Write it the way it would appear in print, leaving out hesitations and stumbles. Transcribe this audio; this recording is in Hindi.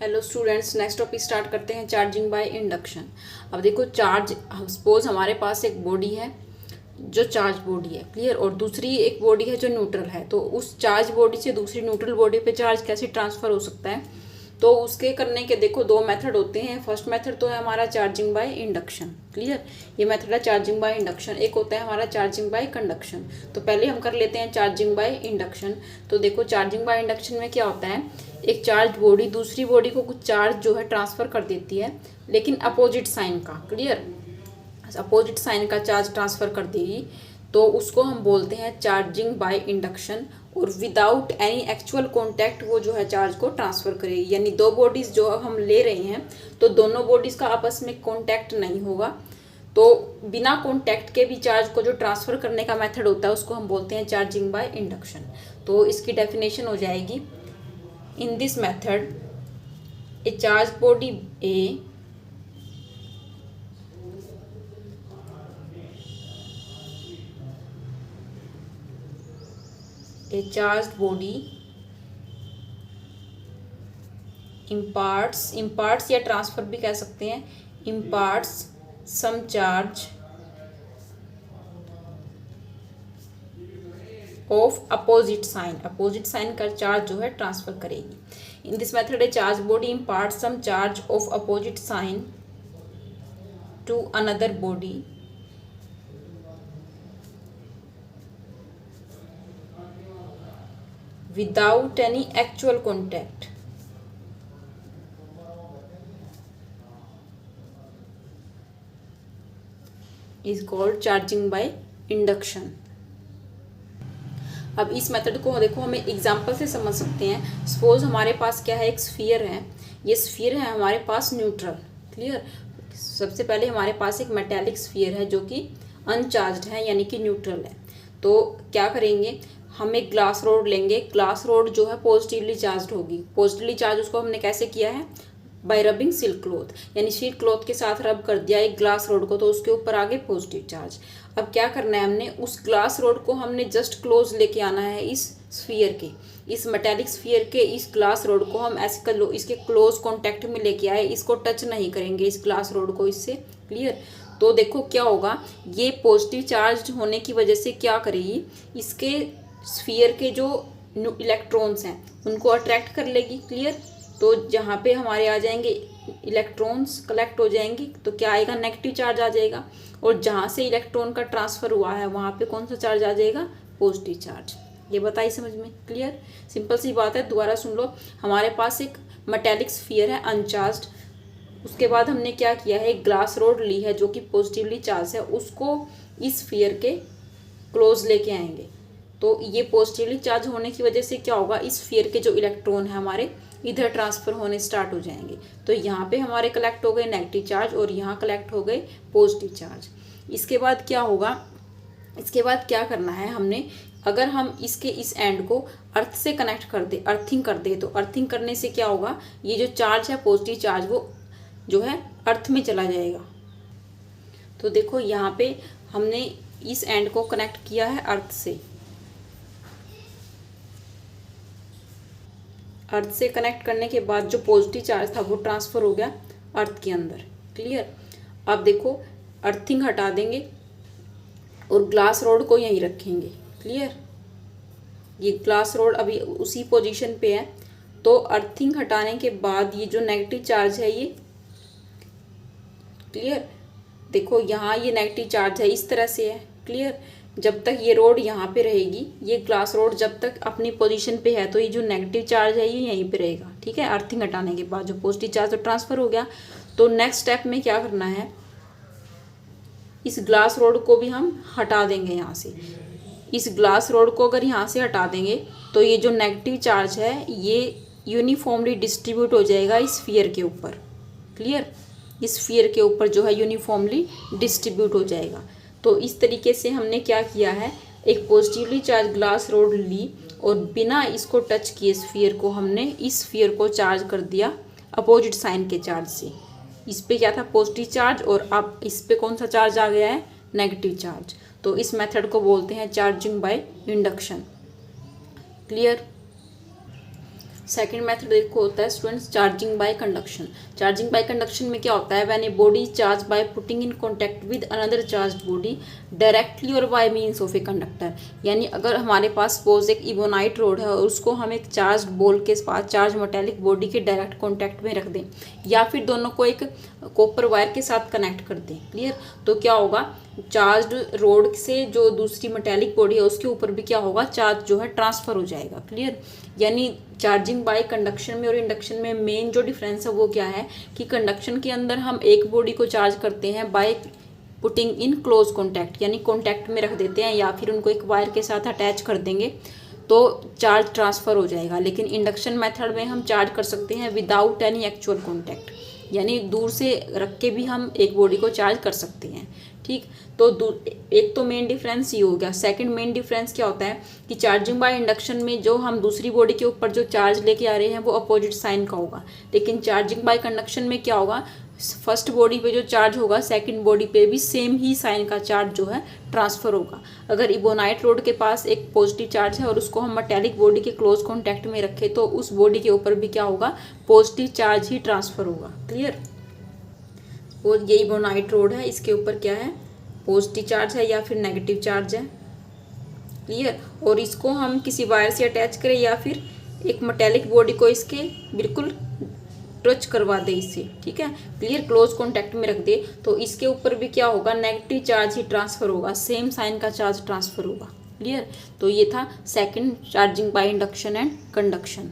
Hello students, next topic start करते हैं चार्जिंग बाय इंडक्शन। अब देखो, चार्ज सपोज हमारे पास एक बॉडी है जो चार्ज बॉडी है, क्लियर, और दूसरी एक बॉडी है जो न्यूट्रल है। तो उस चार्ज बॉडी से दूसरी न्यूट्रल बॉडी पे चार्ज कैसे ट्रांसफर हो सकता है, तो उसके करने के देखो दो मेथड होते हैं। फर्स्ट मेथड तो है हमारा चार्जिंग बाय इंडक्शन, क्लियर, ये मेथड है चार्जिंग बाय इंडक्शन। एक होता है हमारा चार्जिंग बाय कंडक्शन। तो पहले हम कर लेते हैं चार्जिंग बाय इंडक्शन। तो देखो, चार्जिंग बाय इंडक्शन में क्या होता है, एक चार्ज बॉडी दूसरी बॉडी को कुछ चार्ज जो है ट्रांसफर कर देती है, लेकिन अपोजिट साइन का, क्लियर, अपोजिट साइन का चार्ज ट्रांसफर कर देगी, तो उसको हम बोलते हैं चार्जिंग बाय इंडक्शन। और विदाउट एनी एक्चुअल कॉन्टैक्ट वो जो है चार्ज को ट्रांसफर करेगी। यानी दो बॉडीज जो हम ले रहे हैं, तो दोनों बॉडीज का आपस में कॉन्टैक्ट नहीं होगा, तो बिना कॉन्टैक्ट के भी चार्ज को जो ट्रांसफर करने का मेथड होता है उसको हम बोलते हैं चार्जिंग बाय इंडक्शन। तो इसकी डेफिनेशन हो जाएगी, in this method A charge body A charged body imparts या ट्रांसफर भी कह सकते हैं, imparts some charge of opposite sign का चार्ज जो है ट्रांसफर करेगी। In this method A charge body imparts some charge of opposite sign to another body without any actual contact is called charging by induction। अब इस मेथड को देखो हम एग्जांपल से समझ सकते हैं। सपोज हमारे पास क्या है, एक स्फीयर है, ये स्फीयर है हमारे पास न्यूट्रल, क्लियर। सबसे पहले हमारे पास एक मेटेलिक स्फीयर है जो कि अनचार्ज्ड है, यानी कि न्यूट्रल है। तो क्या करेंगे, हम एक ग्लास रोड लेंगे। ग्लास रोड जो है पॉजिटिवली चार्ज होगी। पॉजिटिवली चार्ज उसको हमने कैसे किया है, बाय रबिंग सिल्क क्लॉथ, यानी सिल्क क्लॉथ के साथ रब कर दिया एक ग्लास रोड को, तो उसके ऊपर आ गए पॉजिटिव चार्ज। अब क्या करना है, हमने उस ग्लास रोड को हमने जस्ट क्लोज लेके आना है इस स्फीयर के, इस मेटेलिक स्फीयर के इस ग्लास रोड को हम ऐसे कर लो, इसके क्लोज कॉन्टैक्ट में लेके आए, इसको टच नहीं करेंगे इस ग्लास रोड को इससे, क्लियर। तो देखो क्या होगा, ये पॉजिटिव चार्ज होने की वजह से क्या करेगी, इसके स्फीयर के जो इलेक्ट्रॉन्स हैं उनको अट्रैक्ट कर लेगी, क्लियर। तो जहाँ पे हमारे आ जाएंगे इलेक्ट्रॉन्स कलेक्ट हो जाएंगी, तो क्या आएगा, नेगेटिव चार्ज आ जाएगा। और जहाँ से इलेक्ट्रॉन का ट्रांसफ़र हुआ है वहाँ पे कौन सा चार्ज आ जाएगा, पॉजिटिव चार्ज। ये बताइए समझ में, क्लियर, सिंपल सी बात है। दोबारा सुन लो, हमारे पास एक मेटेलिक स्फीयर है अनचार्ज्ड, उसके बाद हमने क्या किया है, एक ग्लास रोड ली है जो कि पॉजिटिवली चार्ज है, उसको इस स्फीयर के क्लोज लेके आएंगे। तो ये पॉजिटिवली चार्ज होने की वजह से क्या होगा, इस स्फीयर के जो इलेक्ट्रॉन है हमारे इधर ट्रांसफ़र होने स्टार्ट हो जाएंगे। तो यहाँ पे हमारे कलेक्ट हो गए नेगेटिव चार्ज और यहाँ कलेक्ट हो गए पॉजिटिव चार्ज। इसके बाद क्या होगा, इसके बाद क्या करना है हमने, अगर हम इसके इस एंड को अर्थ से कनेक्ट कर दे, अर्थिंग कर दे, तो अर्थिंग करने से क्या होगा, ये जो चार्ज है पॉजिटिव चार्ज वो जो है अर्थ में चला जाएगा। तो देखो यहाँ पे हमने इस एंड को कनेक्ट किया है अर्थ से, अर्थ से कनेक्ट करने के बाद जो पॉजिटिव चार्ज था वो ट्रांसफ़र हो गया अर्थ के अंदर, क्लियर। अब देखो अर्थिंग हटा देंगे और ग्लास रोड को यहीं रखेंगे, क्लियर। ये ग्लास रोड अभी उसी पोजीशन पे है। तो अर्थिंग हटाने के बाद ये जो नेगेटिव चार्ज है ये, क्लियर, देखो यहाँ ये नेगेटिव चार्ज है इस तरह से है, क्लियर। जब तक ये रोड यहाँ पे रहेगी, ये ग्लास रोड जब तक अपनी पोजीशन पे है, तो ये जो नेगेटिव चार्ज है ये यहीं पे रहेगा, ठीक है। अर्थिंग हटाने के बाद जो पॉजिटिव चार्ज तो ट्रांसफ़र हो गया। तो नेक्स्ट स्टेप में क्या करना है, इस ग्लास रोड को भी हम हटा देंगे यहाँ से। इस ग्लास रोड को अगर यहाँ से हटा देंगे तो ये जो नेगेटिव चार्ज है ये यूनिफॉर्मली डिस्ट्रीब्यूट हो जाएगा इस स्फीयर के ऊपर, क्लियर। इस स्फीयर के ऊपर जो है यूनिफॉर्मली डिस्ट्रीब्यूट हो जाएगा। तो इस तरीके से हमने क्या किया है, एक पॉजिटिवली चार्ज ग्लास रोड ली और बिना इसको टच किए स्फीयर को हमने इस स्फीयर को चार्ज कर दिया अपोजिट साइन के चार्ज से। इस पे क्या था, पॉजिटिव चार्ज, और अब इस पे कौन सा चार्ज आ गया है, नेगेटिव चार्ज। तो इस मेथड को बोलते हैं charging by induction, clear. Second method देखो होता है students charging by conduction. Charging by conduction में क्या होता है, when a body charge by putting in contact with another charged body directly और by means of a conductor. यानी अगर हमारे पास सपोज एक इबोनाइट रोड है और उसको हम एक चार्ज बॉल के पास चार्ज मेटेलिक बॉडी के डायरेक्ट कॉन्टैक्ट में रख दें या फिर दोनों को एक कॉपर वायर के साथ कनेक्ट कर दें, क्लियर, तो क्या होगा, चार्ज्ड रोड से जो दूसरी मेटेलिक बॉडी है उसके ऊपर भी क्या होगा, चार्ज जो है ट्रांसफर हो जाएगा, क्लियर। यानी चार्जिंग बाय कंडक्शन में और इंडक्शन में मेन जो डिफरेंस है वो क्या है कि कंडक्शन के अंदर हम एक बॉडी को चार्ज करते हैं bye putting in close contact, यानी कॉन्टैक्ट में रख देते हैं या फिर उनको एक वायर के साथ अटैच कर देंगे तो चार्ज ट्रांसफ़र हो जाएगा। लेकिन इंडक्शन मेथड में हम चार्ज कर सकते हैं विदाउट एनी एक्चुअल कॉन्टैक्ट, यानी दूर से रख के भी हम एक बॉडी को चार्ज कर सकते हैं, ठीक। तो एक तो मेन डिफरेंस ये हो गया। सेकंड मेन डिफरेंस क्या होता है कि चार्जिंग बाय इंडक्शन में जो हम दूसरी बॉडी के ऊपर जो चार्ज लेके आ रहे हैं वो अपोजिट साइन का होगा, लेकिन चार्जिंग बाय कंडक्शन में क्या होगा, फर्स्ट बॉडी पे जो चार्ज होगा सेकंड बॉडी पे भी सेम ही साइन का चार्ज जो है ट्रांसफ़र होगा। अगर इबोनाइट रोड के पास एक पॉजिटिव चार्ज है और उसको हम मेटेलिक बॉडी के क्लोज कॉन्टैक्ट में रखें तो उस बॉडी के ऊपर भी क्या होगा, पॉजिटिव चार्ज ही ट्रांसफ़र होगा, क्लियर। और ये इबोनाइट रोड है, इसके ऊपर क्या है, पॉजिटिव चार्ज है या फिर नेगेटिव चार्ज है, क्लियर। और इसको हम किसी वायर से अटैच करें या फिर एक मेटेलिक बॉडी को इसके बिल्कुल टच करवा दे इससे, ठीक है, क्लियर, क्लोज कॉन्टैक्ट में रख दे तो इसके ऊपर भी क्या होगा, नेगेटिव चार्ज ही ट्रांसफ़र होगा, सेम साइन का चार्ज ट्रांसफ़र होगा, क्लियर। तो ये था second charging by induction and conduction.